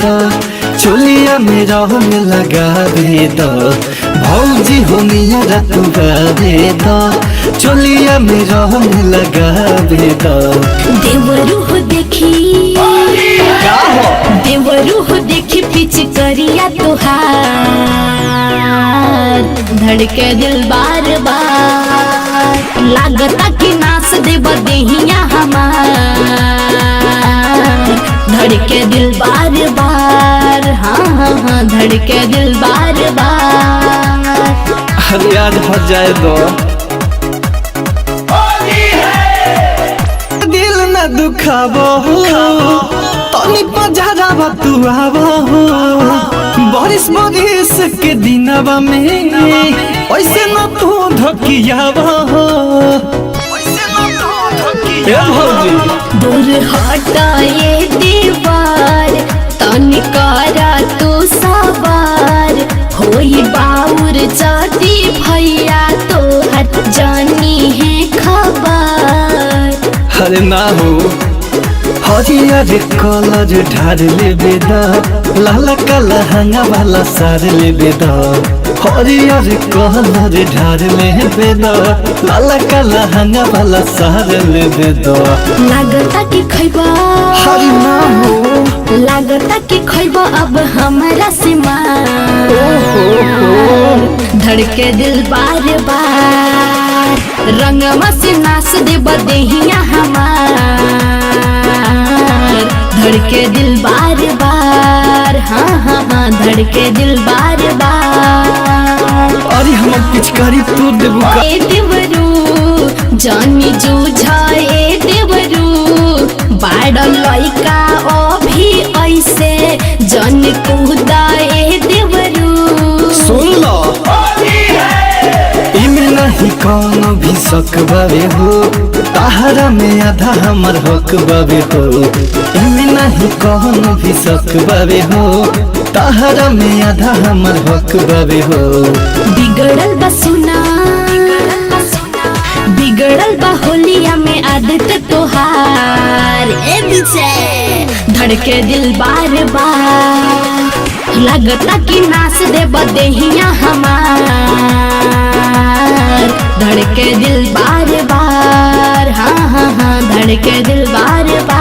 दो, चोलिया में रंग लगावे दो, भौजी हो नियर तू गावे दो, चोलिया में रंग लगावे दो। देवरू हो देखी देवरू हो देखी पिच करिया तुहार, धड़के दिल बार बार, लागता कि नाच देव देहिया हमार, धड़के दिल बार बार, हाँ हाँ हाँ धड़के दिल बार बार। अरे आज फंस जाए दो, दिल न दुखावो तनी पजरावा तू आवो, बारिश बारिश के दिनवा में ऐसे न तू धकियावा, दूर हटा ये दीवार, तनी करा तू सवार, होई बाउर जाती भैया तो हट जानी है खबर। अरे ना हो हरियर कलर ढार लेबे दा, लाला काला हंगा वाला सार लेबे दा, हरियर कलर ढार लेबे दा, लाला काला हंगा वाला सार लेबे दा। लागता कि खैबा हरि ना हो, लागता कि खैबा अब हमारा सीमा, धड़के दिल बार बार, रंगवा से नाच देब देहिया हमार, धड़के दिल बार बार, हाँ हाँ हाँ धड़के दिल बार बार। अरे हम पिचकारी तू देबू का ए देवरू जानी जूझाए देवरू, बाड़ लइका अभी ऐसे जन कूदाए देवरू। सुन लो इमे नहीं कौनो भी शक बावे हो, ताहरा में आधा हमर हक बावे हो, इमे नहीं कौनो भी शक बावे हो, ताहरा में आधा हमर हक बावे हो। बिगड़ल बा सुना बिगड़ल बा होलिया में आदत तोहार, ए पीछे धड़के दिल बार बार, लगता कि नाच देब देहिया हमार, धड़के दिल बार बार, हाँ हाँ हाँ धड़के दिल बार बार।